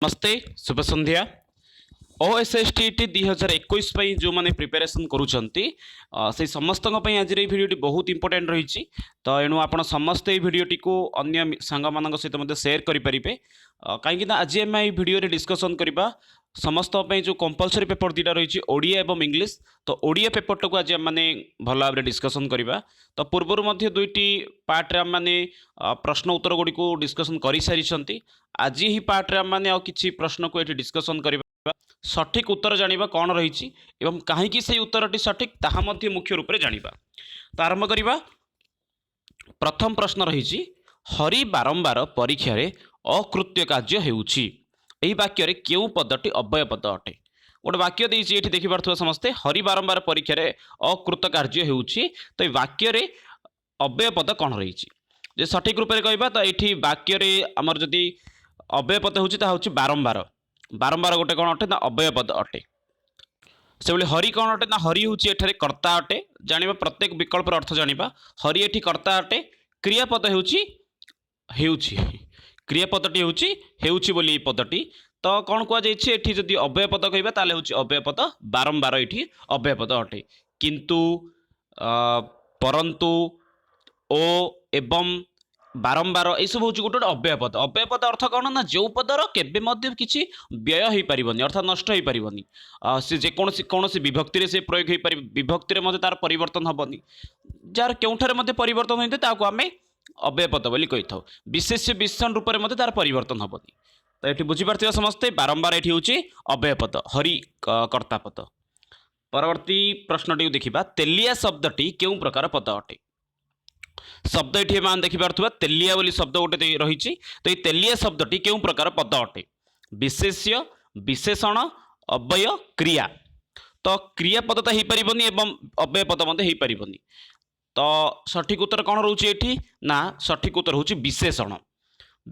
नमस्ते शुभ संध्या। ओएसएसटीटी 2021 जो मैंने प्रिपेरेसन करुँच से समस्त आज भिडियोटी बहुत इंपोर्टेंट रही। तो एणु आप समस्ते भिडियोटी को अन्य सांग मान सहित सेयार करेंगे कहीं आज आम ये भिडियो डिस्कसन करवा समस्त जो कंपलसरी पेपर दुटा रही ओडिया एवं इंग्लिश। तो ओडिया पेपर को आज मैंने भल भाव डिस्कसन करवा। तो पूर्वर दुईटी पार्ट्रे आम मैंने प्रश्न उत्तर गुड़ी को डिस्कसन कर सारी। आज ही पार्ट्रे आम मैंने किसी प्रश्न को ये डिस्कसन करवा सठिक उत्तर जानिबा कौन रही एवं कहीं से उत्तरटी सठिक ताहा मध्य मुख्य रूप से जानिबा। तो आरंभ करवा। प्रथम प्रश्न रही हरि बारंबार परीक्षा रे अकृत्य कार्य हेउछि एही वाक्य रे केउ पदटी अव्यय पद अटे। गोटे वाक्य देछि एठी देखि पारथुवा समस्ते हरि बारंबार परीक्षा रे अकृत कार्य हेउछि। तो ए वाक्य रे अव्यय पद कौन रही जे सठिक रूप से कहबा। तो ये वाक्य रे आमर जदि अव्यय पद होछि ता होछि बारंबार। बारंबार गोटे कौन अटे ना अव्यय पद अटे। से हरि कौन अटे ना हरि होछि एठारे कर्ता अटे। जानिबा प्रत्येक विकल्प अर्थ जानिबा। हरि एठी कर्ता अटे। क्रियापद हेउछि हेउछि क्रियापदटी हेउछि हेउछि बोली ए पदटी। तो कौन कह जाइछि एठी जदि अव्यय पद कहबा ताले होछि अव्यय पद बारंबार एठी अव्यय पद अटे। किंतु परंतु ओ एवं बारंबार यह सब हूँ गोटे अव्यय पद। अव्यय पद अर्थ कौन ना जो पदर केबे मध्य किछि व्यय हो पारिबनी अर्थात नष्ट हो पारिबनी। से जेकोसी कौन विभक्ति रे से प्रयोग हो पारि विभक्ति रे मध्य तार परिवर्तन हबनी। जार केउठारे मध्य परिवर्तन होइते ताको आमे अव्यय पद बोली कहि थाउ। विशेष्य विशेषण रूप में मध्य तार परिवर्तन हबनी। तो ये बुझी पारथिबा समस्ते बारंबार एठी होछि अव्यय पद हरि कर्ता पद। परवर्ती प्रश्नटी देखिबा तेलिया शब्दटी केउ प्रकार पद अटे। शब्द ये मान देखिपा तेलिया बोली शब्द गोटे रही। तो ये तेलिया शब्दटी केउ प्रकार पद अटे। विशेष्य विशेषण अव्यय क्रिया। तो क्रियापद तो हो पारिबनी एवं अव्यय पद हो पारिबनी। तो सठिक उत्तर कौन रोचे एठी ना सठिक उत्तर होची विशेषण।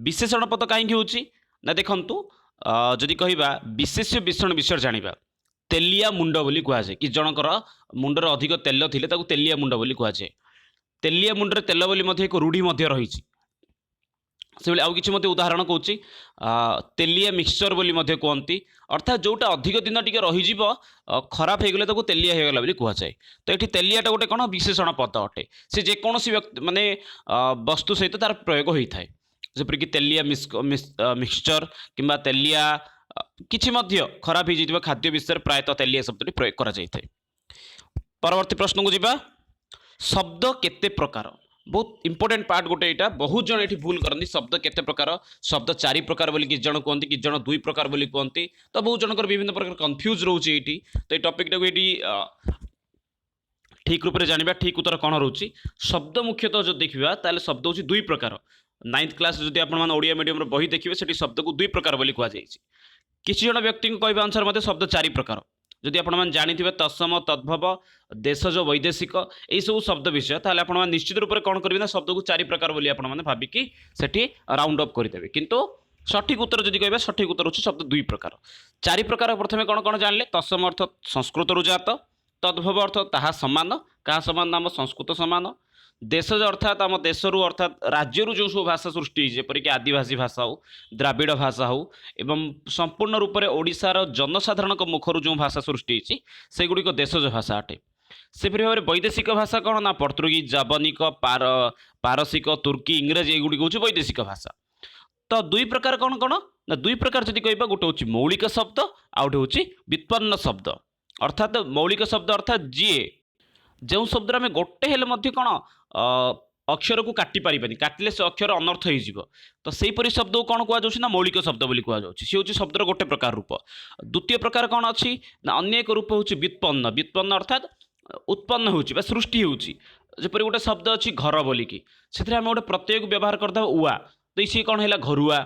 विशेषण पद कहीं होची ना देखंतु जदि कहिबा विशेष्य विशेषण विषय जानिबा तेलिया मुंड बोली कहा जाय कि जनकर मुंडर अधिक तेल थिले ताकू तेलिया मुंड बोली कहा जाय। तेलिया मुंडरे तेल बोली मध्य एक रूढ़ी मध्य रही। से आउ किछि मते उदाहरण कहूँ तेलिया मिक्सचर बोली मध्य कहती अर्थात जोटा अधिक दिन टिके रही खराब हो गले तेलिया हो गला बोली कहा जाए। तो ये तेलियाटा गोटे कौन विशेषण पद अटे। से जेकोसी व्यक्ति माने वस्तु सहित तार प्रयोग होता है जेपरिक तेलिया मिक्सचर किंबा तेलिया किछि मध्य खराब हो जाइतिबा खाद्य विषय प्रायतः तेलिया शब्दटी प्रयोग करा जाय थाए। परवर्ती प्रश्न को जिबा। शब्द केते प्रकार बहुत इंपोर्टेंट पार्ट गोटे यहाँ बहुत जन ये भूल करती। शब्द केते प्रकार शब्द चारि प्रकार बोली कि जन कहते कि जन दुई प्रकार बोली कहते। तो बहुत जनकर विभिन्न प्रकार कंफ्यूज रोचे ये। तो ये टॉपिक टाक ये ठीक रूप से जानिबा ठीक उत्तर कौन रोचे। शब्द मुख्यतः जो देखा ताले शब्द होची दुई प्रकार। 9th क्लास जदि आप ओडिया मीडियम बही देखिए सेठी शब्द को दुई प्रकार बोली कहा जायछि। किछि जन व्यक्ति को कहबा अनुसार मते शब्द चारि प्रकार। जदि आपण मान जानिथिबे तत्सम तद्भव देशज वैदेशिक यही सब शब्द विषय ताले आपण मान निश्चित रूप से कौन करेंगे ना शब्द को चारि प्रकार बोली आपण मान भाविकी सेठी राउंड अप करदेवे। किंतु सठिक उत्तर जदि कहबा सठिक उत्तर होछि शब्द दुई प्रकार। चारि प्रकार प्रथमे कौन कौन जानले तत्सम अर्थ संस्कृत जात तद्भव अर्थ ताहा समान कहा समान नाम संस्कृत समान देशज अर्थात आम देशरू अर्थात राज्य जो सब भाषा सृष्टि जेपरिक आदिवासी भाषा हो द्राविड़ भाषा हो एवं संपूर्ण रूप से ओडिशार जनसाधारण मुखर जो भाषा सृष्टि से गुड़िक देशज भाषा अटे। सेपरी भाव में वैदेशिक भाषा कौन ना पर्तुगीज जापानिक पारसिक तुर्की इंग्रेजी एगुड़ी हूँ वैदेशिक भाषा। तो दुई प्रकार कौन कौन ना दुई प्रकार जदि कहबा गोटे हूँ मौलिक शब्द आउ गोटे हूँ व्युत्पन्न शब्द। अर्थात मौलिक शब्द अर्थात जी जो शब्द आम गोटे हेल्ले कौन अक्षर को काटी पारिबानी काटिले से अक्षर अनर्थ हो। तो सेहीपरि शब्द को कौन कहुच्छी ना मौलिक शब्द बोली कहुच्छी। सी हूँ शब्दर गोटे प्रकार रूप। द्वितीय प्रकार कौन अच्छी ना अन्य एक रूप हूँ व्युत्पन्न। व्युत्पन्न अर्थात उत्पन्न होची सृष्टि होची। जेपरि गोटे शब्द अच्छी घर बोलिकी से आम गोटे प्रत्यय को व्यवहार करदे उआ। तो सी कौन है घरुआ।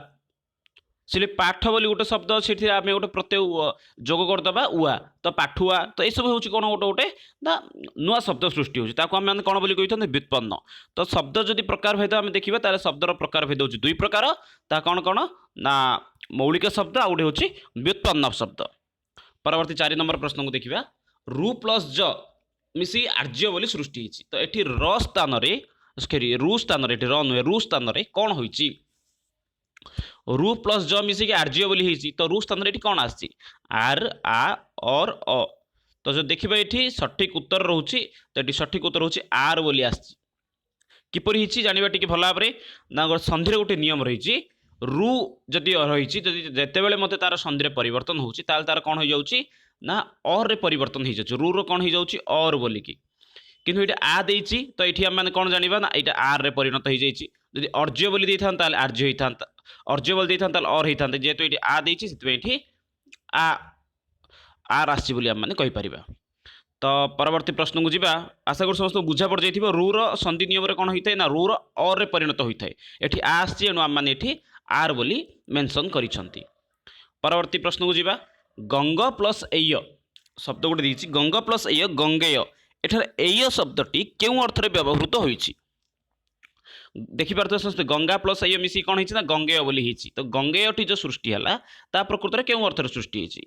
से पाठ बोली गोटे शब्द से आम गोटे प्रत्यय जोग करदे उआ तो पाठुआ। तो यह सब हूँ कौन गोटे गोटे ना नुआ शब्द सृष्टि होची ताको आम कौन बोली कही व्युत्पन्न। तो शब्द जदि प्रकार भेद आम देखा तार शब्दर प्रकार भेद होची दुई प्रकार। ता कौन कौन ना मौलिक शब्द आ गोटे हूँ व्युत्पन्न शब्द। परवर्ती 4 नंबर प्रश्न को देखा। रु प्लस ज मिसी आर्य बोली सृष्टि होची। तो ये र स्थान रु स्थान र नुहे रु स्थान कौन होइची। रु प्लस ज मिसिक आर्जिय बोली होइछि तो रु स्थान रे एठी कोन आछि आर आ और अ तो जो देखिबा एठी सठिक उत्तर रहउछि तो एठी सठिक उत्तर रहउछि आर बोली आछि किपरि हिछि जानिबा टिके भल भाबरे ना संधि रे गोटे नियम रहिछि रु जदि रहिछि जदि जेतेबेले मते तार संधि रे परिवर्तन होउछि ताल तार कोन हो जाउछि ना और रे परिवर्तन हो जाउछि रु रो कोन हो जाउछि और बोली की किंतु एटा आ देइछि तो एठी हम माने कोन जानिबा ना एटा आर रे परिणत हो जाइछि जदि अर्ज्य बोली देइथान ताल आर्ज्य होइथान अर्ज्य बोली देइथान ताल और होइथान जेतु एठी आ देइछि सेतबे एठी आ आर आछि बोली हम माने कहि परिबा तो परवर्ती प्रश्न को जीवा आशा कर समस्त बुझा पड़ जाइथिबो रु रो संधि नियम रे कोन होइथाय ना रु रो और रे परिणत होइथाय एठी आ आछि एनु हम माने एठी आर बोली मेंशन करिसंती परवर्ती प्रश्न को जीवा गंग प्लस एय शब्द गोटे देइछि गंग प्लस एय गंगेय एठार एय शब्दटी केउ अर्थ रे व्यवहृत होइछि देखि पारत समस्त गंगा प्लस एय मिसी कोन हिछि ना गंगेय बोली हिछि तो गंगेयटी जो सृष्टि हला ता प्रकृत रे केउ अर्थ रे सृष्टि हिछि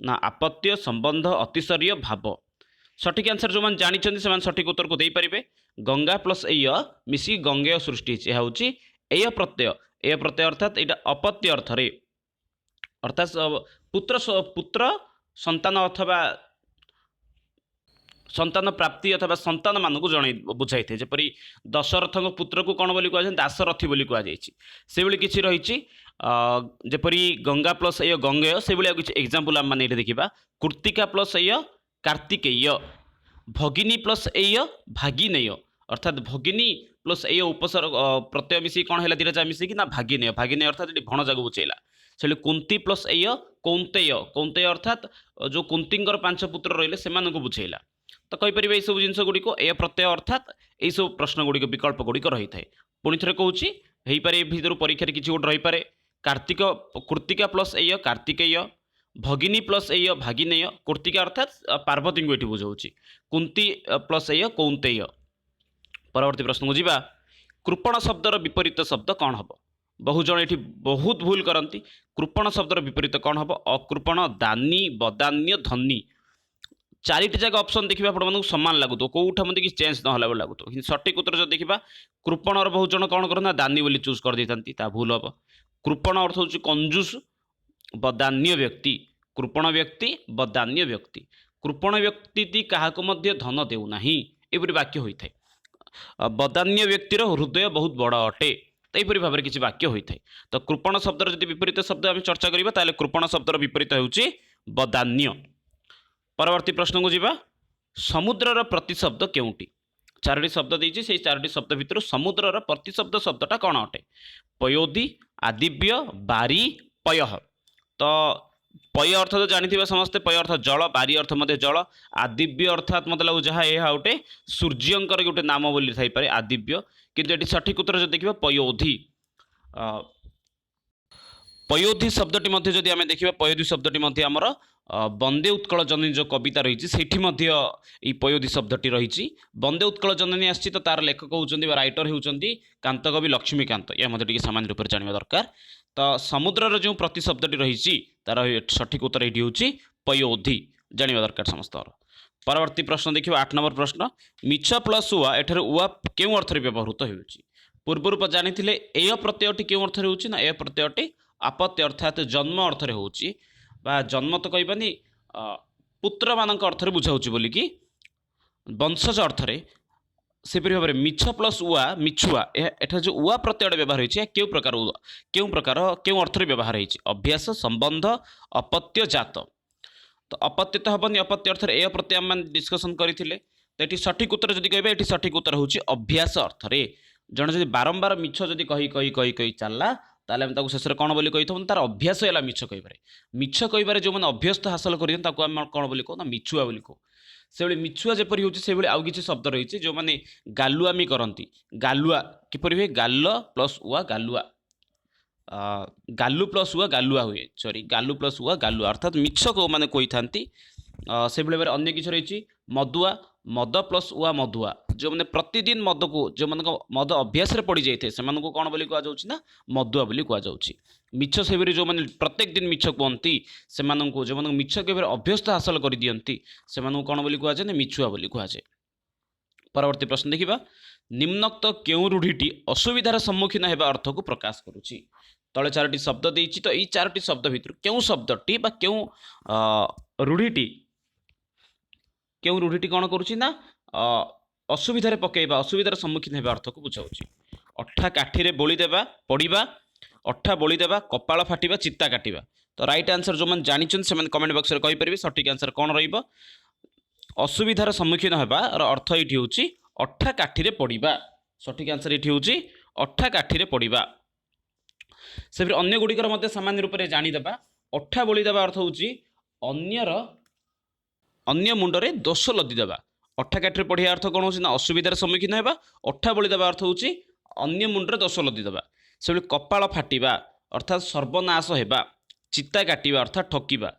ना आपत्य संबंध अतिशरीय भाव सठिक आंसर जो मान जानिछन्ति से मान सठिक उत्तर को देई परिबे गंगा प्लस एय मिसी गंगेय सृष्टि हिछि होउछि एय प्रत्यय अर्थात एटा अपत्य अर्थ रे अर्थात पुत्र संतान अथवा संतान प्राप्ति अथवा संतान मानक जन बुझाई थे जेपरी दशरथ पुत्र को कौन बोली कह दासरथी बोली कहुई से भाई किसी रही जेपरी गंगा प्लस एय गंगेय से भाई किसी एग्जांपल आम मैंने देखा कृत्तिका प्लस एय कार्तिकेय भगिनी प्लस एय भागिनेय अर्थात भगिनी प्लस एय उपसर्ग प्रत्यय मिसी कौन है दीटा मिसिकी ना भागिनेय अर्थात ये भणजा को बुझेला से कुंती प्लस एय कौंतेय अर्थात जो कुंतींकर 5 पुत्र रहिले से बुझेला तो कहीपर ये सब जिन गुड़िक ए प्रत्यय अर्थात यही सब प्रश्न गुड़िक विकल्प गुड़िक रही है पुणी थे कौन पारे भर परीक्षा किसी गोटे रही पारे कार्तिक कृत्तिका प्लस एय कार्तिकेय भगिनी प्लस एय भागिनेय कृत्तिका अर्थात पार्वती को ये बुझाऊँ कुंती प्लस एय कौंतेय परवर्ती प्रश्न को जीवा कृपण शब्दर विपरीत शब्द कौन हम बहुजन ये बहुत भूल करती कृपण शब्दर विपरीत कौन हम अकृपण दानी बदान्य धनी चारिटी जाक ऑप्शन देखिए आप सामान लगुत कौटा मतलब कि चेंज ना लगुत सठिक उत्तर जो देखा कृपणर बहुजन कौन करना दानी बोली चूज कर देता भूल हम कृपण अर्थ हूँ कंजूस बदान्य व्यक्ति कृपण व्यक्ति बदान्य व्यक्ति कृपण व्यक्ति क्या धन देउना एपरी वाक्य होता है बदान्य व्यक्तिर हृदय बहुत बड़ अटे तो यहपरी भाव में किसी वाक्य होता है तो कृपण शब्दर जब विपरीत शब्द आम चर्चा करवा कृपण शब्दर विपरीत होउछि बदान्य परवर्ती प्रश्न को जीवा समुद्रर प्रतिशब्द केउटी चारोटी शब्द देइछि से चारोटी शब्द भितर समुद्रर प्रतिशब्द शब्दटा कौन अटे पयोधी आदिव्य बारी पय तो पय अर्थ तो जानी समस्ते पय अर्थ जल बारी अर्थ मध्य जल आदिव्य अर्थात मतलब लगुच जहाँ यह गोटे सूर्यंकर गोटे नाम बोली थाईपे आदिव्य किंतु ये सठिक उत्तर जो देखा पयोधी पयोधी शब्दटी मध्य जदि आम देखा पयोधी शब्दटी आमर बंदे उत्कल जननी जो कविता रही से पयोधी शब्दटी रही बंदे उत्कल जननी आसी तो तार लेखक होती राइटर होती कांतकवि लक्ष्मीकांत या मतलब सामान्य रूप से जानवा दरकार तो समुद्रर जो प्रतिशब्दटी रही तार सठिक उत्तर ये हूँ पयोधी जानवा दरकार समस्त परवर्ती प्रश्न देखिए 8 नंबर प्रश्न मिछ प्लस उआ एठार उआ क्यों अर्थ व्यवहृत होउछि पूर्व जानी ए प्रत्ययटी क्यों अर्थ होउछि ना ए प्रत्ययटी आपत्य अर्थात जन्म अर्थ होउछि बा जन्म तो कहबानी पुत्र मानक अर्थ बुझाऊँ बोलिकी वंशज अर्थ सेपरी भाव में मिछ प्लस उआ मिछुआ एठार जो उआ प्रत्यय व्यवहार होइछि क्यों प्रकार क्यों अर्थ व्यवहार होइछि अभ्यास संबंध अपत्य जात तो अपत्य तो हेनी अपत्य अर्थ ए प्रत्यय आम डिस्कसन करते तो ये सठिक उत्तर जब कह ये सठिक उत्तर हूँ अभ्यास अर्थ जड़े जब बारंबार मिछ जब कही कही कही कही चलला ताले हम शेष में कौन बोली कही तार अभ्यास है मिछ कह मिछ कह जो मैंने अभ्यस्त हासिल कर कौन बोली कहू ना मिछुआ बोली कहू से मिछुआ जपरी होती से आउ किसी शब्द रही जो मैंने गालुआमी करती गालुआ किपरि हुए गाल प्लस उआ गालुआ गालु प्लस उआ गालुआ हुए सॉरी गालु प्लस उआ गालुआ अर्थात मिछ को मैंने कही था से भाव में अन्य किसी रही मदुआ मद प्लस उआ मधुआ जो मैंने प्रतिदिन मद को जो मान मद अभ्यास पड़ जाए से कौन बोली कहुना मदुआ बोली कहुच्छी मिछ से जो मैंने प्रत्येक दिन मिछ कहती से जो मैंने मिछ के अभ्यस्त हासिल कर दिखती से कौन बोली कहुए मिछुआ बोली कहुए परवर्ती प्रश्न देखा निम्नोक्त क्यों रूढ़ीटी असुविधार सम्मुखीन होगा अर्थ को प्रकाश करुच्ची तले 4टी शब्द देइछि तो एई 4टी शब्द भितर केउ शब्दटी बा केउ रूढ़ीटी कौन करुछि ना असुविधारे पकेइबा असुविधार सम्मुखीन हेबा अर्थ को बुझाउछि। अठा काठी रे बोली देबा पड़िबा, अठा बोली देबा, कपाळ फाटिबा, चित्ता काटिबा। तो राइट आंसर जो मन जानिछन से मन कमेंट बॉक्स रे कहि परिबे सटीक आंसर कोन रहिबो। असुविधार सम्मुखीन हेबा अर्थ एठी होछि अठा काठी रे पड़िबा। सटीक आंसर एठी होछि अठा काठी रे पड़िबा। से फिर अन्य गुड़िकर मध्य सामान्य रूप से जानीदेबा। अठा बोली देबा अर्थ होछि अन्य मुंडरे दोष लदिदेबा। अठा काठी पढ़िया अर्थ कौन होछि ना असुविधार सम्मुखीन हेबा। अठा बोली देबा अर्थ होछि अन्य मुंडरे दोष लदिदेबा। से कपाळ फाटिबा अर्थात सर्वनाश हेबा। चित्ता काटिबा अर्थात ठकिबा।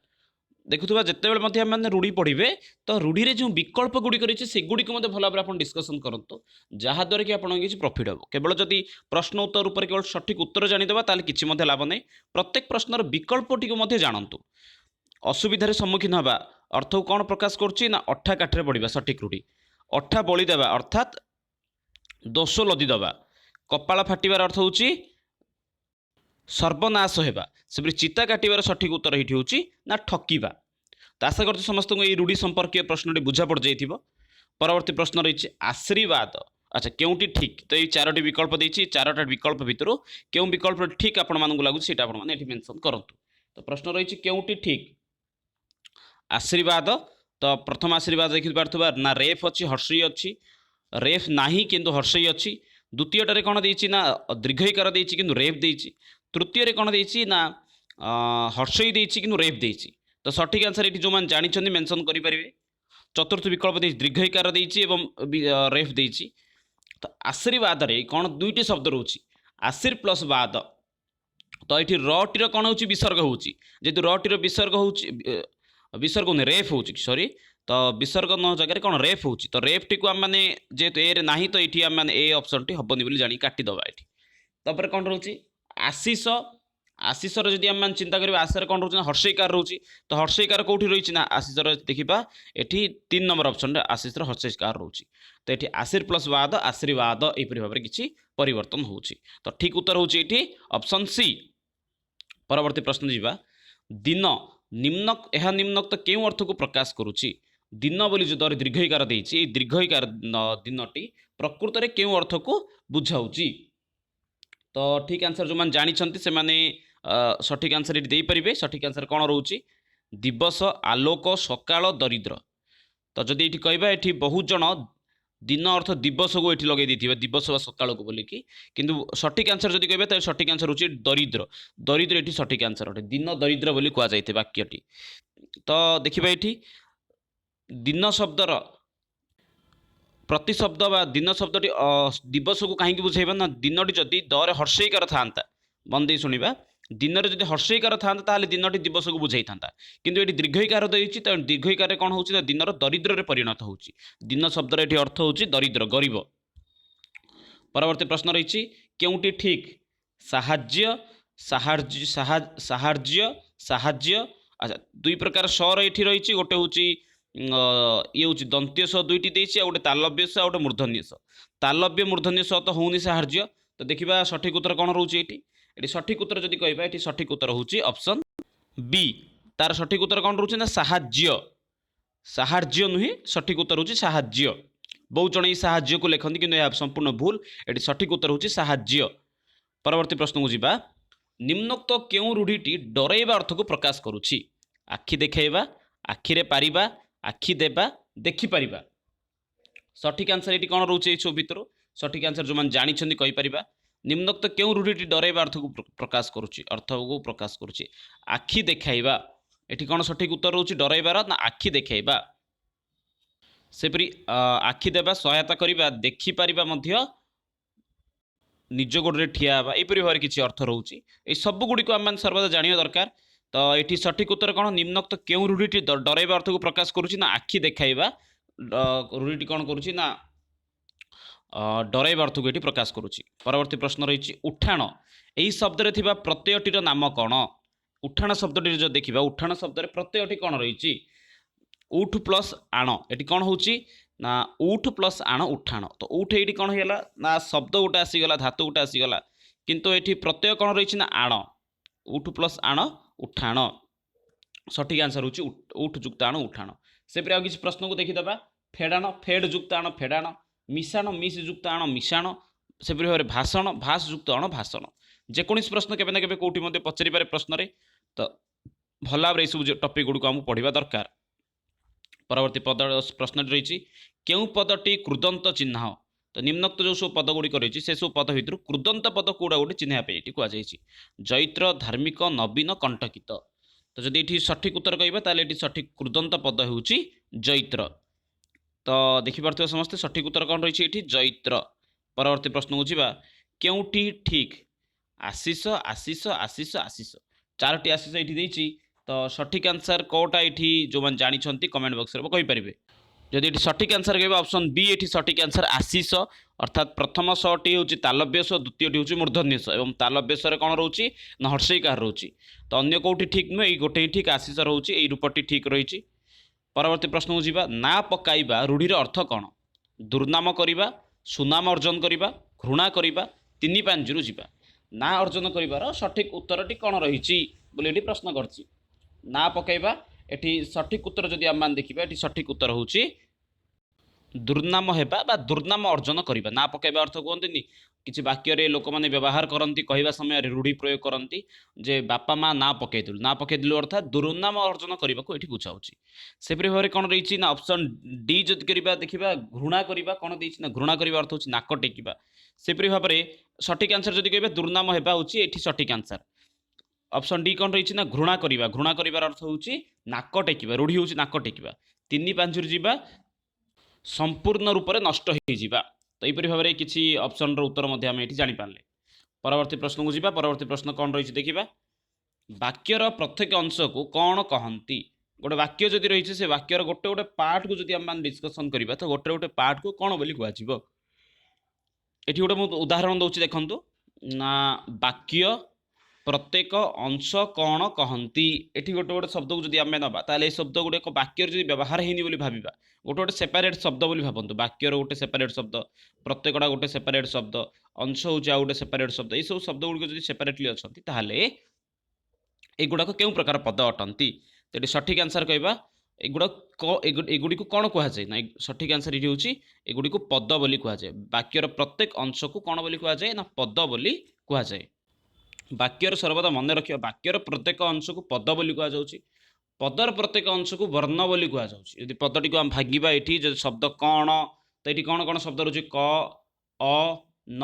देखुवा जितेबाला मैंने रूढ़ी पढ़े तो रूढ़ी रे जो विकल्प गुड़िक रही से गुड़िक भल भाव आप डिस्कसन करूँ जहाद्वारा कि आपको किसी प्रॉफिट हम केवल जदि प्रश्न उत्तर उपर केवल सठिक उत्तर जानीदेवा ताले किसी लाभ नहीं। प्रत्येक प्रश्नर विकल्पटी जानतु। असुविधार सम्मुखीन हवा अर्थ को कौन प्रकाश करुच्ची ना अठा काठरे पड़ा सठिक रूढ़ी। अठा बली देवा अर्थात दोष लदिदेवा। कपाळ फाटिबार अर्थ होची सर्वनाश हेबा। से चित्ता काटिबार सठिक उत्तर ये होची ना ठकिबा। तो आशा करते समस्त को ये रूढ़ी संपर्क प्रश्नटी बुझा पड़ जाइथिबो। परवर्ती प्रश्न रही आशीर्वाद। अच्छा केउटी ठीक तो ये 4टी विकल्प देछि। 4टा विकल्प भितर केउ विकल्प ठीक आपण मानकु लागु सेटा आपण माने एठी मेंशन करंतु। तो प्रश्न रही केउटी ठीक आशीर्वाद। तो प्रथम आशीर्वाद देखि पारथबा ना रेफ अछि हर्षई अछि। रेफ नाही किंतु हर्षई अछि। द्वितीयटारे कौन देछि ना दीर्घईकार देछि किंतु रेफ देछि। तृतीय कौन देछि ना हर्षई देछि किंतु रेफ देछि। तो सठिक आंसर ये जो मैंने जानी मेंशन करें। चतुर्थ विकल्प दे दीर्घईकार देछि एवं रेफ देछि। तो आशीर्वाद रे कौन दुईटी शब्द रोची आशीर प्लस बाद। तो ये रटीर कौन हो विसर्ग होची जेतु रटीर विसर्ग हो विसर्ग नहीं रेफ हो सॉरी। तो विसर्ग न जगह कौन रेफ हो तो रेफ टी को आम मैंने जेहेतु ए ना तो ये आम मैंने ए ऑप्शन टी हेनी बोली जानी काटिदेवा ये। तापर कौन रोची आशीष। आशीषर जदि आम चिंता करें आशीष कौन रोचे हर्षईकार रोचे। तो हर्षईकार कौटी रही ना आशीषर देखा ये 3 नंबर ऑप्शन आशीषर हर्षईकार रोचे। तो ये आशीर प्लस बाद आशीर्वाद यहपरी भाव में किसी परिवर्तन हो। तो ठीक उत्तर होती ऑप्शन सी। परवर्ती प्रश्न जीवा दिन निम्नक यह निम्नक तो क्यों अर्थ को प्रकाश करुच्ची। दिन बोली जो दीर्घईकार देछि दीर्घईकार दिनटी प्रकृत में क्यों अर्थ को बुझाऊँगी। तो ठीक आंसर जो मैंने जानी से माने सठिक आंसर ये पारे। सठिक आंसर कौन रोचे दिवस आलोक सकाळ दरिद्र। तो जदि ये कहबा ये बहुत जन दिन अर्थ दिवस को ये लगे देथिबा दिवस व सकाळ को बोलिकी किंतु सठिक आंसर जदि कहबा तो सठिक आंसर होची दरिद्र। दरिद्र ये सठिक आंसर अटे दिन दरिद्र बोली कह जाइते वाक्यटी। तो देखिबा ये दिन शब्दर प्रति शब्द बा दिन शब्दटी दिवस को कहीं बुझेबा ना दिनटी जदि दरे हर्षईकार था मन दे शुणा दिन में जब हर्षईकार था दिनटी दिवस को बुझाई था किंतु ये दीर्घईकार देछि। तो दीर्घईकार कौन हो दिन दरिद्र रे परिणत हो। दिन शब्द ये अर्थ हो दरिद्र गरीब। परवर्ती प्रश्न रही केउटी ठीक साहाज्य साहाज्य साहाज्य साहाज्य। अच्छा दुई प्रकार स्वर ये रही गोटे हूँ ये हूँ दंत्य स दुईटी देछि आ गोटे तालव्य स आ गोटे मूर्धन्य स। तालव्य मूर्धन्य स तो होनी साहाज्य। तो देखिबा सठिक उत्तर कौन रोचे ये सठिक उत्तर जदि कहबा ये सठिक उत्तर होची ऑप्शन बी। तार सठिक उत्तर कौन रोचे ना साहाज्य। साहाज्य नुहे सठिक उत्तर होची साहाज्य। बहुत जन साहाज्य को लिखती किंतु यह संपूर्ण भूल। ये सठिक उत्तर होची साहाज्य। परवर्ती प्रश्न को जीवा निम्नोक्त तो क्यों रूढ़ीटी डराइबा अर्थ को प्रकाश करुच्ची। आखि देखाइबा आखिरे पारिबा आखि देबा देखि पारिबा। सठिक आंसर ये कौन रोचे सब भितर सठिक आंसर जो मैंने जानी कही पारिबा निम्नोक्त तो क्यों रूढ़ीटी डराइबा अर्थ को प्रकाश करुच्ची अर्थ को प्रकाश करुच्ची आखि देखाइबा। ये कौन सठिक उत्तर रोचे डराइबार ना आखि देखाइबा। सेपरी आखि देबा सहायता करिबा देखि पारिबा मध्य निज गोड़े ठिया यहपरी भाव किसी अर्थ रोचे। ये सब गुड़ी को आम सर्वदा जानिया दरकार। तो ये सठिक उत्तर कौन निम्नोक्त तो क्यों रूढ़ीटी डराइबा अर्थ को प्रकाश करुच्ची ना आखि देखाइबा। रूढ़ीटी कौन करुच्ची ना डराइबा अर्थ को ये प्रकाश करुच्ची। परवर्ती प्रश्न रही उठाण। यही शब्द रे थिबा प्रत्ययटीर नाम कौन। उठाण शब्दटी जो देखा उठाण शब्द प्रत्ययटी कौन रही उठ प्लस आण। ये कौन हो ना उठ प्लस आण उठाण। तो उठ ये कौन होगा ना शब्द गोटे आसीगला धातु गोटे आसीगला किंतु एठी प्रत्यय कौन रही ना आण उठ प्लस आण उठाण सठिक आंसर होची उठ जुक्त आण उठाण से आ किसी प्रश्न को देखीदे फेडाण फेड जुक्त आण फेडाण मिशाण मिस जुक्त आण मिशाण से भाव भाषण भाष जुक्त आण भाषण जेकोसी प्रश्न केवे ना केवे कौटी मध्य पचारि पारे प्रश्न रे तो भल भाव ये सब टपिक गुड़ आमको पढ़ा दरकार। परवर्ती पद प्रश्न रही क्यों पदटी कृदंत चिन्ह तो निम्नोक्त जो सब पद गुड़िक रही से सब पद भितर कृदंत पद कौड़ा गोटे चिन्हवाई ये कहुई जैत्र धार्मिक नवीन कंटकित तो जदि ये सठिक उत्तर कहवा ये सठिक कृदंत पद हूँ जैत्र तो देखिपे समस्ते सठिक उत्तर कौन रही है जैत्र। परवर्ती प्रश्न को जीवा क्योंटी ठीक आशीष आशीष आशीष आशीष चारोटी आशीष ये तो सठिक आंसर कौटा ये जो मैंने जानते कमेंट बॉक्स में कहींपारे जदि ये सठिक आंसर कह ऑप्शन बी ये सठिक आंसर आशीष अर्थात प्रथम टी हूँ तालव्य स्व द्वितीय हूँ मूर्धन्य स्व और तालव्य स्वर कौन रोचे ना हर्षईकार रोचे तो अन्य कौटी ठीक नुहे ये गोटे ठीक आशीष रोचे यही रूपटी ठीक रही। परवर्ती प्रश्न को जीवा ना पकाइबा रूढ़ीर अर्थ कौन दुर्नाम करवा सुनाम अर्जन करवा घृणा करवा तीन पांचरू जीवा ना अर्जन कर सठिक उत्तरटी कौन रही प्रश्न कर ना पकाइबा एटी सठिक उत्तर जदि आम देखा ये सठिक उत्तर हूँ दुर्नाम हेबा दुर्नाम अर्जन करवा ना पकाइबा अर्थ कहते किसी वाक्य लोक मैंने व्यवहार करती कहवा समय रूढ़ी प्रयोग करती जे बापा माँ ना पकईदेलु अर्थात दुर्नाम अर्जन करने को ये बुझाऊँगी से भाव में कौन रही ना ऑप्शन डी जदि देखा घृणा करवा कौन देना घृणा करवा अर्थ हूँ नाक टेकिबा से भाव में सठिक आंसर जदि कह दुर्नाम हेबा हूँ ये सठिक आंसर ऑप्शन डी कौन रही ना घृणा कर अर्थ हूँ नाक टेकिबा रूढ़ी हूँ नाक टेकिबा तीन पांचरू जीवा संपूर्ण रूप से नष्ट हो तो यहपरी भाव में किसी ऑप्शन उत्तर आम ये जापारे। परवर्ती प्रश्न को जीवा परवर्ती प्रश्न कौन रही देखा वाक्यर प्रत्येक अंश को कौन कहती गोटे वाक्य जदि रही से वाक्यर गोटे गोटे पार्ट को जब आम डिस्कसन करवा तो गोटे गोटे पार्ट को कौन बोली कह ये गोटे मुझे उदाहरण दूसरी देखु ना वाक्य प्रत्येक अंश कौन कहती ये गोटे गोटे शब्द को जब आम ना ताल शब्द गुड़ाक वाक्य जब व्यवहार होनी भाव गोटे गोटे सेपरेट शब्द बोली भावतु वाक्यर गोटे सेपरेट शब्द प्रत्येकटा गोटे सेपरेट शब्द अंश हूँ आ गोटे सेपरेट शब्द ये सब शब्द गुड़िक जब सेपरेटली अच्छा ताहले एगुड़ाक क्यों प्रकार पद अटंती तो ये सठिक आंसर कहवा एगुड़ी को कौन कहुए ना सठिक आंसर ये हूँ एगुड़ी को पद बोली कहुए वाक्यर प्रत्येक अंश को कौन बोली कहुए ना पद बोली कहुए वाक्यर सर्वदा मन रखिए वाक्यर प्रत्येक अंश को पद बोली कहुच्छी पदर प्रत्येक अंश को वर्ण बोली कहुच्छी पदटी को आम भागिबा ये शब्द कौन तो ये कौन कौन शब्द रोचे क अ न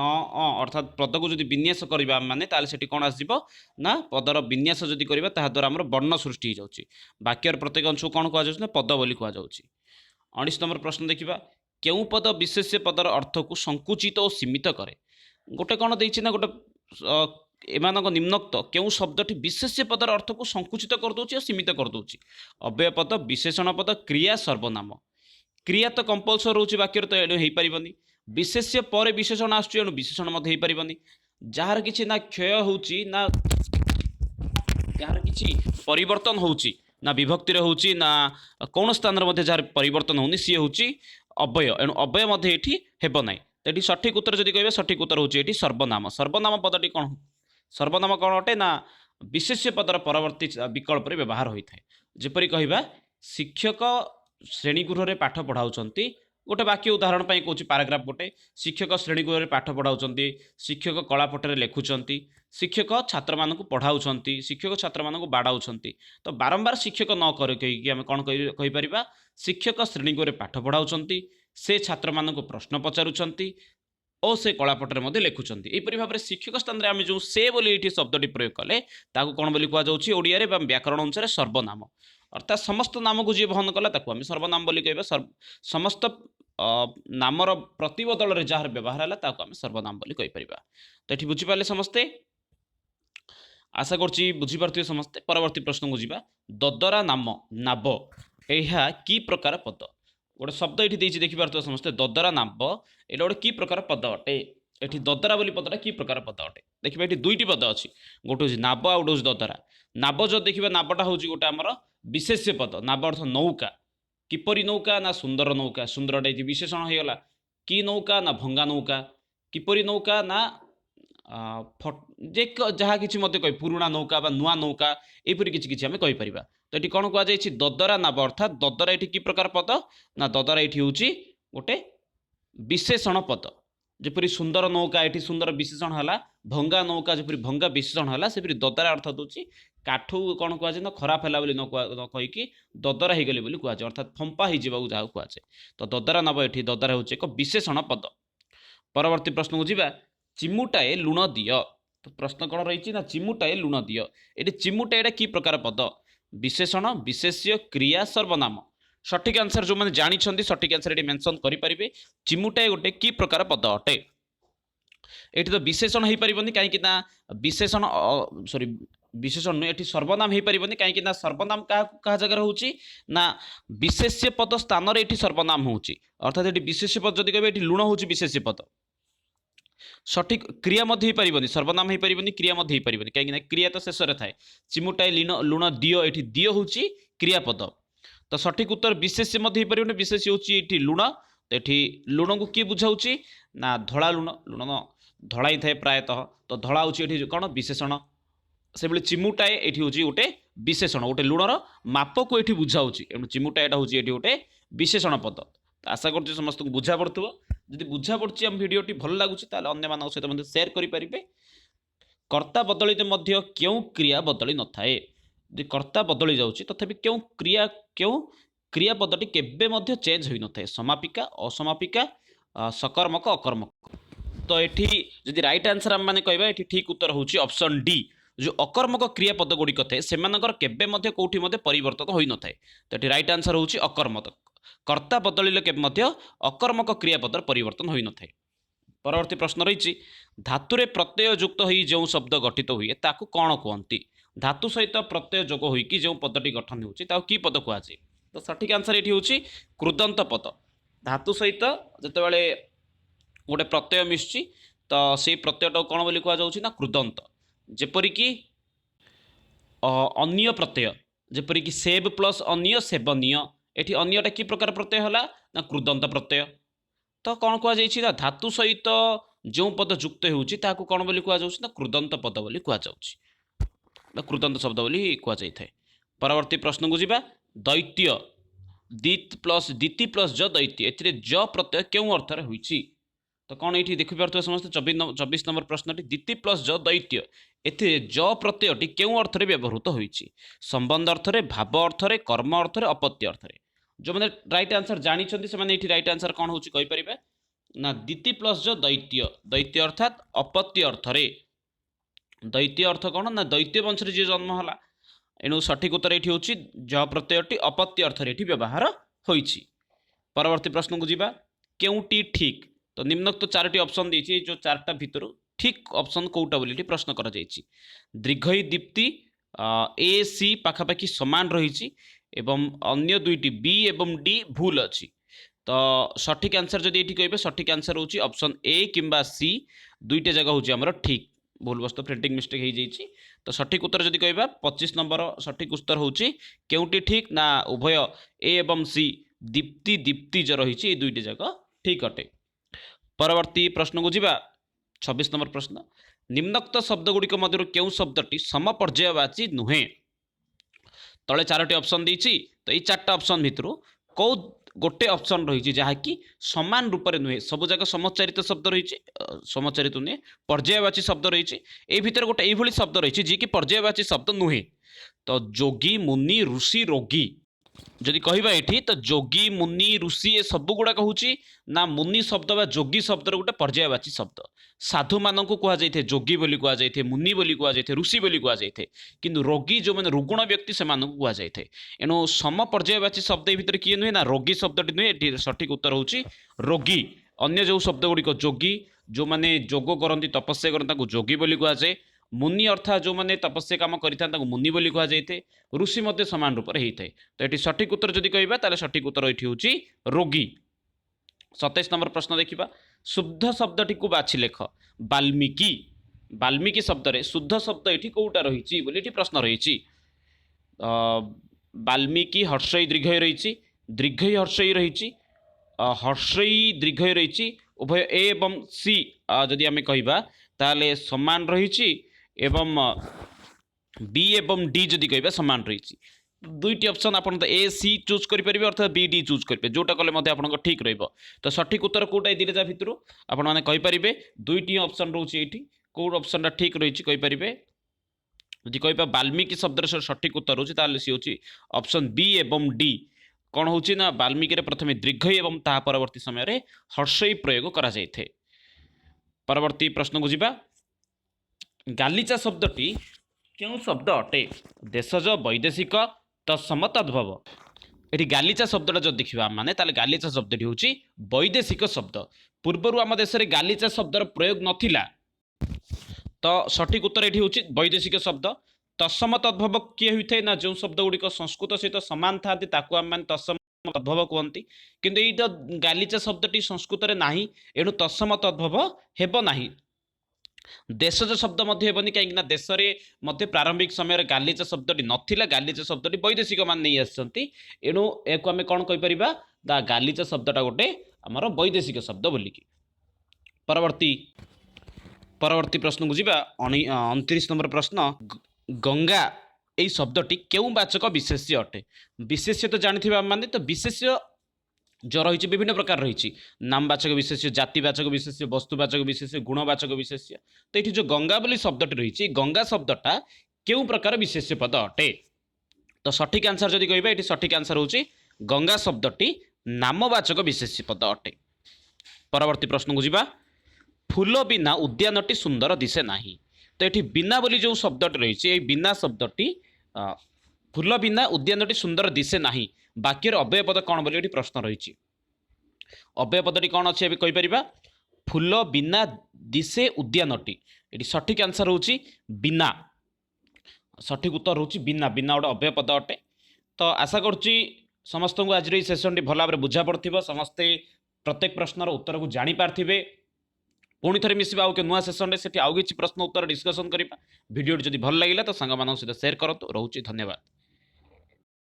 अर्थात पद को जब विन्यास करवा माने ताले सेठी कौन आसजिबो ना पदर विन्यास जदि करवा ता द्वारा हमर वर्ण सृष्टि हो जाउची वाक्यर प्रत्येक अंश को कौन कहुच्छी ना पद बोली कहुच्छी। 19 नंबर प्रश्न देखिबा केउ पद विशेष्य पदर अर्थ को संकुचित और सीमित करे गोटे कौन देछि ना गोटे एमानक निम्नोक्त केउ शब्दटी विशेष्य पदर अर्थ को संकुचित करदौछि और सीमित करदौछि अव्यय पद विशेषण पद क्रिया सर्वनाम क्रिया तो कंपलसरी रोचे वाक्य तो एणु हो पारिबनी विशेष्य पर विशेषण आसुछि एणु विशेषण मध्य हो पारिबनी जार किछि ना क्षय होउछि ना जार किछि परिवर्तन होउछि ना विभक्ति होउछि ना कौन स्थान मध्य जार परिवर्तन होउनि सी होउछि अव्यय एणु अव्यय मध्य एठी हेबो नै तो ये सठिक उत्तर जदि कहबे सठिक उत्तर होउछि एठी सर्वनाम सर्वनाम पदटी कौन सर्वनाम कौन अटे ना विशेष्य पदर परवर्ती विकल्प रे व्यवहार होता है जेपरी कहबा शिक्षक श्रेणीगृह रे पाठ पढ़ाउछंती गोटे वाक्य उदाहरण पाई कहूँ पाराग्राफ गोटे शिक्षक श्रेणीगृह रे पाठ पढ़ाउछंती शिक्षक कलापटरे लेखुछंती शिक्षक छात्र मानक पढ़ाउछंती शिक्षक छात्र मानक बाड़ाउछंती तो बारंबार शिक्षक न कर कही आम कौन कहि परिबा शिक्षक श्रेणीगृह रे पाठ पढ़ाउछंती से छात्र मानक प्रश्न पचारुछंती और से कलापटरे मध्य लिखुंट यहपरी भाव में शिक्षक स्थान में आम जो से बोली ये शब्दटी प्रयोग कले ताकू कौन बोली कहुच्छी ओडिया व्याकरण अनुसार सर्वनाम अर्थात समस्त नाम को जी वहन कला आम सर्वनाम बोली कह समस्त नामर प्रतिबदल में जार व्यवहार है आम सर्वनाम बोली कहीपर तो ये बुझीपारे समस्ते आशा करुँची बुझीपारे समस्ते परवर्ती प्रश्न को जीवा ददरा नाम नाब यह कि प्रकार पद गोटे शब्द ये देखिए समस्ते ददरा नाब ये गोटे कि प्रकार पद अटे ये ददरा बोली पदटा कि प्रकार पद अटे देखिए ये दुईटी पद अच्छी गोटे हूँ नाब आ गोटे हूँ ददरा नाब जो देखिए नाबटा हूँ गोटे आमर विशेष्य पद नाब अर्थ नौका किपरि नौका ना सुंदर नौका सुंदरटा ये विशेषण होगा कि नौका ना भंगा नौका किपरि नौका ना ଯେ ଯାହା କିଛି ମଧ୍ୟ କହି ପୁରୁଣା ନୌକା ବା ନୂଆ ନୌକା ଏହିପରି କିଛି କିଛି ଆମେ କହିପାରିବା। ତ ଏଠି କ'ଣ କୁହାଯାଇଛି ଦଦରା ନାବ ଅର୍ଥାତ୍ ଦଦରା ଏଠି କି ପ୍ରକାର ପଦ ନା ଦଦରା ଏଠି ହେଉଛି ଗୋଟେ ବିଶେଷଣ ପଦ। ଯେପରି ସୁନ୍ଦର ନୌକା ଏଠି ସୁନ୍ଦର ବିଶେଷଣ ହେଲା, ଭଙ୍ଗା ନୌକା ଯେପରି ଭଙ୍ଗା ବିଶେଷଣ ହେଲା, ସେପରି ଦଦରା ଅର୍ଥାତ୍ ହେଉଛି କାଠୁ କ'ଣ କୁହାଯାଏ ନା ଖରାପ ହେଲା ବୋଲି ନ କହିକି ଦଦରା ହେଇଗଲେ ବୋଲି କୁହାଯାଏ, ଅର୍ଥାତ୍ ଫମ୍ପା ହେଇଯିବାକୁ ଯାହାକୁ କୁହାଯାଏ। ତ ଦଦରା ନାବ ଏଠି ଦଦରା ହେଉଛି ଏକ ବିଶେଷଣ ପଦ। ପରବର୍ତ୍ତୀ ପ୍ରଶ୍ନକୁ ଯିବା, ଚିମୁଟାଏ ଲୁଣ ଦିଅ। ତ ପ୍ରଶ୍ନ କ'ଣ ରହିଛି ନା ଚିମୁଟାଏ ଲୁଣ ଦିଅ। ଏଠି ଚିମୁଟାଏ ଏଟା କି ପ୍ରକାର ପଦ? ବିଶେଷଣ, ବିଶେଷ୍ୟ, କ୍ରିୟା, ସର୍ବନାମ। ସଠିକ୍ ଆନ୍ସର ଯେଉଁମାନେ ଜାଣିଛନ୍ତି ସଠିକ୍ ଆନ୍ସର ଏଠି ମେନସନ୍ କରିପାରିବେ। ଚିମୁଟାଏ ଗୋଟେ କି ପ୍ରକାର ପଦ ଅଟେ? ଏଠି ତ ବିଶେଷଣ ହେଇପାରିବନି, କାହିଁକି ନା ବିଶେଷଣ ସରି ବିଶେଷଣ ନୁହେଁ, ଏଠି ସର୍ବନାମ ହେଇପାରିବନି, କାହିଁକି ନା ସର୍ବନାମ କାହା ଜାଗାରେ ହେଉଛି ନା ବିଶେଷ୍ୟ ପଦ ସ୍ଥାନରେ ଏଠି ସର୍ବନାମ ହେଉଛି, ଅର୍ଥାତ୍ ଏଠି ବିଶେଷ୍ୟ ପଦ ଯଦି କହିବେ ଏଠି ଲୁଣ ହେଉଛି ବିଶେଷ୍ୟ ପଦ। ସଠିକ୍ କ୍ରିୟା ମଧ୍ୟ ହେଇପାରିବନି, ସର୍ବନାମ ହେଇପାରିବନି, କ୍ରିୟା ମଧ୍ୟ ହେଇପାରିବନି, କାହିଁକି ନା କ୍ରିୟା ତ ଶେଷରେ ଥାଏ। ଚିମୁଟାଏ ଲୁଣ ଦିଅ, ଏଠି ଦିଅ ହେଉଛି କ୍ରିୟାପଦ। ତ ସଠିକ୍ ଉତ୍ତର ବିଶେଷ୍ୟ ମଧ୍ୟ ହେଇପାରିବନି, ବିଶେଷ୍ୟ ହେଉଛି ଏଠି ଲୁଣ। ତ ଏଠି ଲୁଣକୁ କିଏ ବୁଝାଉଛି ନା ଧଳା ଲୁଣ, ଲୁଣ ଧଳା ହିଁ ଥାଏ ପ୍ରାୟତଃ, ତ ଧଳା ହେଉଛି ଏଠି କ'ଣ ବିଶେଷଣ। ସେଭଳି ଚିମୁଟାଏ ଏଠି ହେଉଛି ଗୋଟେ ବିଶେଷଣ, ଗୋଟେ ଲୁଣର ମାପକୁ ଏଠି ବୁଝାଉଛି। ଏଣୁ ଚିମୁଟାଏଟା ହେଉଛି ଏଠି ଗୋଟେ ବିଶେଷଣ ପଦ। ଆଶା କରୁଛି ସମସ୍ତଙ୍କୁ ବୁଝା ପଡ଼ୁଥିବ। ଯଦି ବୁଝା ପଡ଼ୁଛି ଆମ ଭିଡ଼ିଓଟି ଭଲ ଲାଗୁଛି ତାହେଲେ ଅନ୍ୟମାନଙ୍କ ସହିତ ମଧ୍ୟ ସେୟାର କରିପାରିବେ। କର୍ତ୍ତା ବଦଳିଲେ ମଧ୍ୟ କେଉଁ କ୍ରିୟା ବଦଳି ନଥାଏ? ଯଦି କର୍ତ୍ତା ବଦଳି ଯାଉଛି ତଥାପି କେଉଁ କ୍ରିୟାପଦଟି କେବେ ମଧ୍ୟ ଚେଞ୍ଜ ହୋଇନଥାଏ? ସମାପିକା, ଅସମାପିକା, सकर्मक, अकर्मक। तो ये जदि राइट आंसर आम मैंने कहवा ये ठीक उत्तर हूँ ऑप्शन डी। जो अकर्मक क्रियापद गुड़िक थे से केबे कौटी परिवर्तन हो न थाए। तो ये राइट आंसर हूँ अकर्मक। कर्ता बदलिले केबे अकर्मक क्रियापदर परिवर्तन हो न थाए। परवर्ती प्रश्न रही धातुरे प्रत्यय युक्त हो जो शब्द गठित हुए ताकू कौन कहती? धातु सहित प्रत्यय जोग होइकी जो पदटी गठन होची कि पद कहुए? तो सठिक आंसर ये हूँ कृदंत पद। धातु सहित जितेबाला गोटे प्रत्यय मिशुची तो से प्रत्ययटा कौन बोली कहुच्छी ना कृदंत। जेपरिक अन्य प्रत्यय जेपरिक सेब प्लस अन्य सेवनीय, एटी अन्यटा कि प्रकार प्रत्यय है ना कृदंत प्रत्यय। तो कौन कहुच्छी ना धातु सहित जो पद युक्त होउची ताकू कौन बोली कहुच्छी ना कृदंत पद बोली कहुच्छी, कृदंत शब्द बोली कहुए। परवर्ती प्रश्न को जीवा, दैत्य दिति प्लस ज दैत्य ए ज प्रत्यय क्यों अर्थ होइछि? तो कौन ये देखिपे समस्त 24 नंबर प्रश्न दिति प्लस ज दैत्य ए ज प्रत्ययटी क्यों अर्थ व्यवहृत होइछि? संबंध अर्थरे, भाव अर्थरे, कर्म अर्थरे, अपत्य अर्थरे। जो मैंने राइट आंसर जानी से राइट आंसर कौन होछि कहि परिबे ना दिति प्लस ज दैत्य। दैत्य अर्थात अपत्य अर्थरे। दैत्य अर्थ कौन ना दैत्य वंश जी जन्म है। एणु सठिक उत्तर ये हूँ ज प्रत्ययटी अपत्य अर्थ ये व्यवहार होइछि। परवर्ती प्रश्न को जीवा, केउटी ठीक? तो निम्नोक्त चारोटी ऑप्शन देछि, जो चारटा भितर ठीक ऑप्शन कोउटा बोली प्रश्न करा जायछि। दीर्घई दीप्ति ए सी पाखापाखि समान रही एवं अन्य दुईटी बी एवं डी भूल अच्छी। तो सठिक आंसर जदि ये कहे सठिक आंसर हूँ ऑप्शन ए किंबा सी, दुईटा जगह हूँ आमर ठीक। भूल बस्त प्रिंटिंग मिस्टेक हो जाइए। तो सठिक उत्तर जदि कहबा 25 नंबर सठिक उत्तर हूँ केउटी ठीक ना उभय ए एवं सी दीप्ति दीप्ति जो रही दुईटी जगह ठीक अटे। परवर्ती प्रश्न को जीवा 26 नंबर प्रश्न, निम्नोक्त शब्द गुड़िक मध्य क्यों शब्दटी समपर्यायवाची नुहे? तले चारोटी ऑप्शन देछि, तो ये चार्टा ऑप्शन भितर कौ गोटे ऑप्शन रही जहाँकि समान रूप से नुहे, सब जगह समचारित शब्द रही, समचारित नुहे पर्यायवाची शब्द रही। ए भितर गोटे ये शब्द रही जी कि पर्यायवाची शब्द नुहे। तो जोगी, मुनि, ऋषि, रोगी जदि कहबा एठी तो जोगी, मुनि, ऋषि ए सब गुड़ाक हूँ ना मुनि शब्द बा जोगी शब्द गोटे पर्यायवाची शब्द। साधु मानक कहुए जोगी बोली कहुए, मुनि बोली कहुए, ऋषि बोली कहुए, किंतु रोगी जो मैंने रुगुण व्यक्ति से कहुए। एणु सम पर्यायवाची शब्द भितर किए नुहे ना रोगी शब्दटी नुहे। सठिक उत्तर हूँ रोगी। अन्य जो शब्द गुड़िक जोगी, जो मैंने जोग करती तपस्या करते जोगी बोली कहुए। मुनि अर्थात जो मैंने तपस्या कम कर मुनि बोली कहुए। ऋषि मध्य सामान रूप से होता है। तो ये सठिक उत्तर जदि कहबा ताले सठिक उत्तर ये हूँ रोगी। 27 नंबर प्रश्न देखा, शुद्ध शब्दटी को बाछि लेख। वाल्मीकि, वाल्मीकि शब्द रे शुद्ध शब्द ये कौटा रही बोली प्रश्न रही। वाल्मीकि हर्षई दीर्घय रही, दीर्घई हर्षई रही, हर्षई दीर्घय रही, उभय ए एवं सी जदि आम कहबा ताले समान रही एवं बी एवं डी जदि कहबा समान रही दुईटी ऑप्शन आप ए सी चूज करेंगे अर्थात बी डी चूज करेंगे जोटा कले आप ठीक रहिबो। तो सठिक उत्तर कोटा दिले भितर आपण मैंने कहींपारे दुईटी ऑप्शन रोचे ये कौ ऑप्शन ठीक रही कहींपारे जी कह वाल्मीकि शब्द सठिक उत्तर रोचे ताले सी होची ऑप्शन बी एवं डी कौन होची ना वाल्मीकि प्रथमे दीर्घ एवं ता परवर्ती समय हर्षई प्रयोग करा जायथे। परवर्ती प्रश्न को जीवा गालीचा शब्दटी क्यों शब्द अटे देशज वैदेशिक तत्सम तद्भव ये गालीचा शब्दटा जो देखा माने ताले गालीचा शब्दटी होची वैदेशिक शब्द पूर्वर आम देश में गालीचा शब्दर प्रयोग नथिला तो सठिक उत्तर ये होची वैदेशिक शब्द। तत्सम तद्भव किए होता है ना जो शब्द गुड़िक संस्कृत सहित सामान था आम तत्सम तद्भव कहती किंतु ये गालीचा शब्दटी संस्कृत में ना एणु तत्सम तद्भव हेब नाही। देशज शब्द हेबनी कहीं देश में प्रारंभिक समय गालीचा शब्दटी नथिला गालीचा शब्दटी वैदेशिक मान नहीं आसती एणु एक आम कौन कहीपर गालीचा शब्दटा गोटे आमर वैदेशिक शब्द बोलिकी। परवर्ती प्रश्न को जीवा 29 नंबर प्रश्न गंगा यही शब्दटी क्यों वाचक विशेष्य अटे विशेष्य तो जानते माने तो विशेष्य जो रही विभिन्न प्रकार रही नामवाचक विशेष्य जातिवाचक विशेष्य वस्तुवाचक विशेष्य गुणवाचक विशेष्य तो ये जो गंगा बोली शब्दटी रही गंगा शब्दटा क्यों प्रकार विशेष्य पद अटे तो सठिक आंसर जदि कहबा ये सठिक आंसर होची गंगा शब्दटी नामवाचक विशेष्य पद अटे। परवर्ती प्रश्न को जीवा फूल बिना उद्यानटी सुंदर दिशे नाही तो ये बिना बोली जो शब्दटी रही बिना शब्दटी फूल बिना उद्यानटी सुंदर दिशे नाही बाक्यर अव्यय पद कौन बोली प्रश्न रही अव्यय पदटी कौन अच्छे अभी कहीपर फूल बिना दिशे उद्यानटी ये सठिक आंसर होची बिना सठिक उत्तर होची बिना बिना गोटे अव्यय पद अटे। तो आशा करुच्ची समस्त को आज सेसन भल भाव बुझा पड़ो समस्ते प्रत्येक प्रश्नर उत्तर को जापारे पुणी थे मिसवा आउ के नुआ सेसन से आउ कि प्रश्न उत्तर डिस्कसन करवा भिडियो जदि भल लगे तो सांग सहित शेयर करूँ रोचे धन्यवाद।